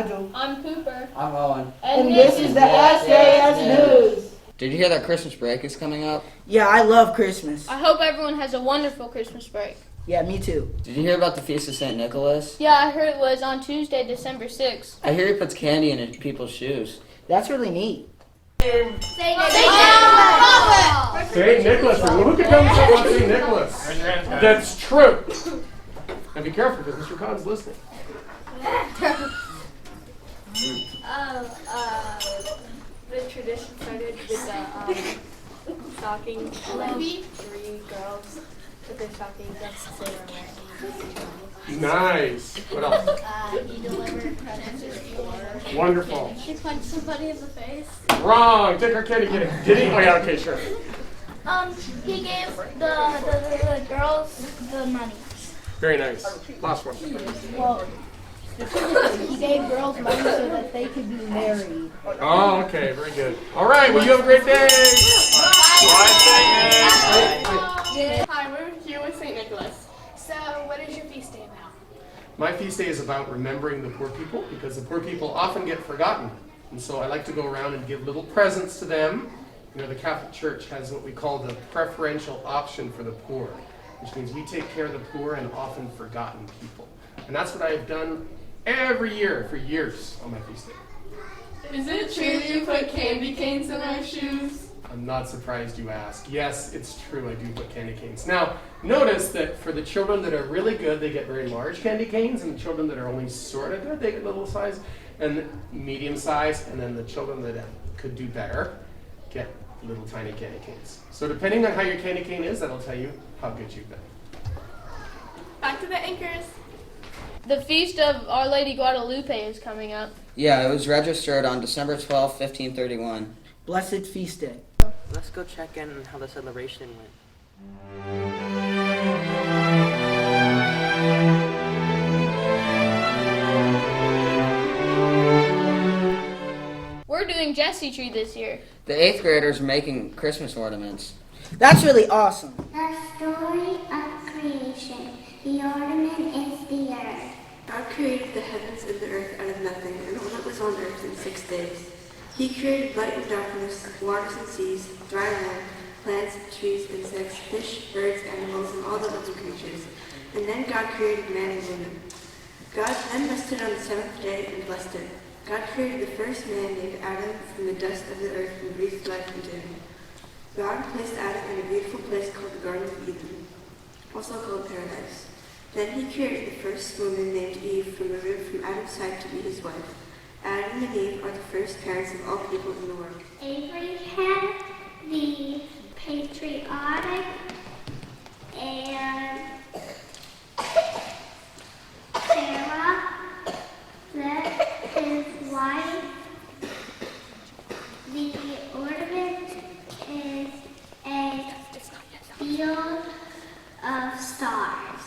Nigel. I'm Cooper. I'm Owen. And this is the SJS News. Did you hear that Christmas break is coming up? Yeah, I love Christmas. I hope everyone has a wonderful Christmas break. Yeah, me too. Did you hear about the Feast of St. Nicholas? Yeah, I heard it was on Tuesday, December 6th. I hear he puts candy in people's shoes. That's really neat. St. Nicholas. Well, who can tell me something about St. Nicholas? That's true. And be careful because Mr. Khan's listening. The tradition started with the stocking. Three girls put their stockings up to say we're Nice. What else? He delivered presents to people. Wonderful. He punched somebody in the face. Wrong. Take our candy. Get it. Did he? Oh, yeah, okay, sure. He gave the girls the money. Very nice. Last one. Well, he gave girls money so that they could be married. Oh, okay. Very good. All right. Well, you have a great day. Hi, we're here with St. Nicholas. So, what is your feast day about? My feast day is about remembering the poor people because the poor people often get forgotten. And so I like to go around and give little presents to them. You know, the Catholic Church has what we call the preferential option for the poor, which means we take care of the poor and often forgotten people. And that's what I have done every year for years on my feast day. Is it true that you put candy canes in our shoes? I'm not surprised you ask. Yes, it's true, I do put candy canes. Now, notice that for the children that are really good, they get very large candy canes, and the children that are only sort of good, they get little size, and medium size, and then the children that could do better get little tiny candy canes. So depending on how your candy cane is, that'll tell you how good you've been. Back to the anchors. The Feast of Our Lady Guadalupe is coming up. Yeah, it was registered on December 12th, 1531. Blessed Feast Day. Let's go check in on how the celebration went. We're doing Jesse Tree this year. The 8th graders are making Christmas ornaments. That's really awesome. The story of creation. The ornament is the earth. God created the heavens and the earth out of nothing, and all that was on earth in 6 days. He created light and darkness, waters and seas, dry land, plants, trees, insects, fish, birds, animals, and all the living creatures. And then God created man and woman. God then rested on the seventh day and blessed it. God created the first man named Adam from the dust of the earth and breathed life into him. God placed Adam in a beautiful place called the Garden of Eden, also called Paradise. Then he created the first woman named Eve from the rib from Adam's side to be his wife. Adam and Eve are the first parents of all people in the world. Abraham, the patriarch, and Sarah, his wife. The ornament is a field of stars.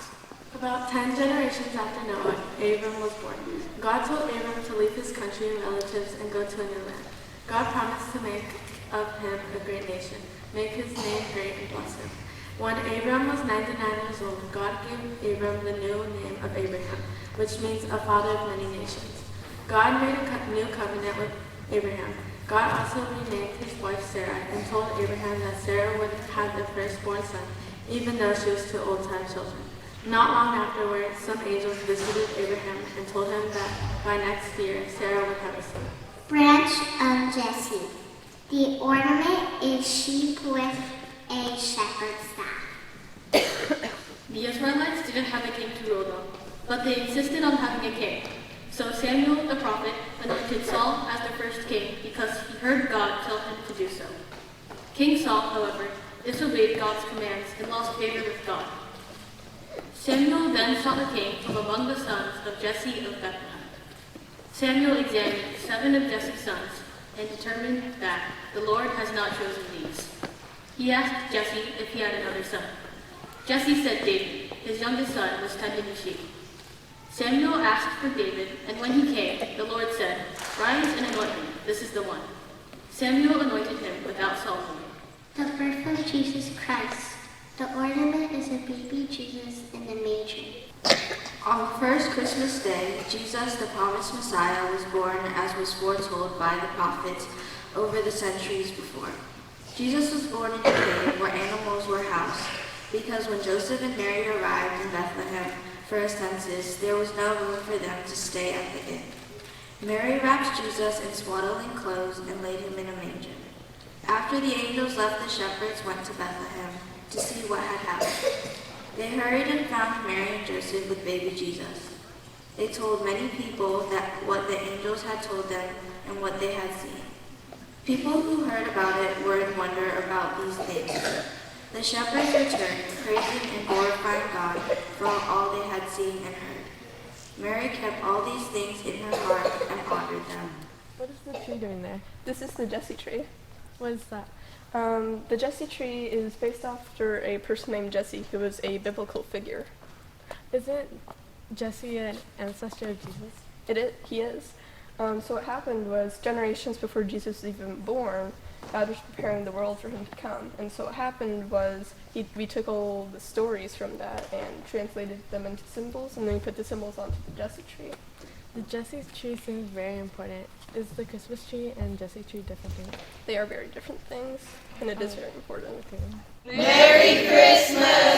About 10 generations after Noah, Abram was born. God told Abram to leave his country and relatives and go to a new land. God promised to make of him a great nation, make his name great and bless him. When Abram was 99 years old, God gave Abram the new name of Abraham, which means a father of many nations. God made a new covenant with Abraham. God also renamed his wife Sarah and told Abraham that Sarah would have the firstborn son, even though she was too old to have children. Not long afterward, some angels visited Abraham and told him that by next year, Sarah would have a son. Branch of Jesse. The ornament is sheep with a shepherd's staff. The Israelites didn't have a king to rule them, but they insisted on having a king. So Samuel the prophet anointed Saul as the first king because he heard God tell him to do so. King Saul, however, disobeyed God's commands and lost favor with God. Samuel then sought a king from among the sons of Jesse of Bethlehem. Samuel examined 7 of Jesse's sons and determined that the Lord has not chosen these. He asked Jesse if he had another son. Jesse said David, his youngest son, was tending the sheep. Samuel asked for David, and when he came, the Lord said, "Rise and anoint him, this is the one." Samuel anointed him without ceremony. The birth of Jesus Christ. The ornament is a baby Jesus in the manger. On the first Christmas day, Jesus, the promised Messiah, was born as was foretold by the prophets over the centuries before. Jesus was born in a cave where animals were housed, because when Joseph and Mary arrived in Bethlehem for a census, there was no room for them to stay at the inn. Mary wrapped Jesus in swaddling clothes and laid him in a manger. After the angels left, the shepherds went to Bethlehem to see what had happened. They hurried and found Mary and Joseph with baby Jesus. They told many people that what the angels had told them and what they had seen. People who heard about it were in wonder about these things. The shepherds returned, praising and glorifying God for all they had seen and heard. Mary kept all these things in her heart and pondered them. What is the tree doing there? This is the Jesse tree. What is that? The Jesse tree is based after a person named Jesse, who was a biblical figure. Isn't Jesse an ancestor of Jesus? He is. So what happened was, generations before Jesus was even born, God was preparing the world for him to come. And so what happened was, we took all the stories from that and translated them into symbols, and then we put the symbols onto the Jesse tree. The Jesse tree seems very important. Is the Christmas tree and Jesse tree different things? They are very different things, and it is very important. Okay. Merry Christmas!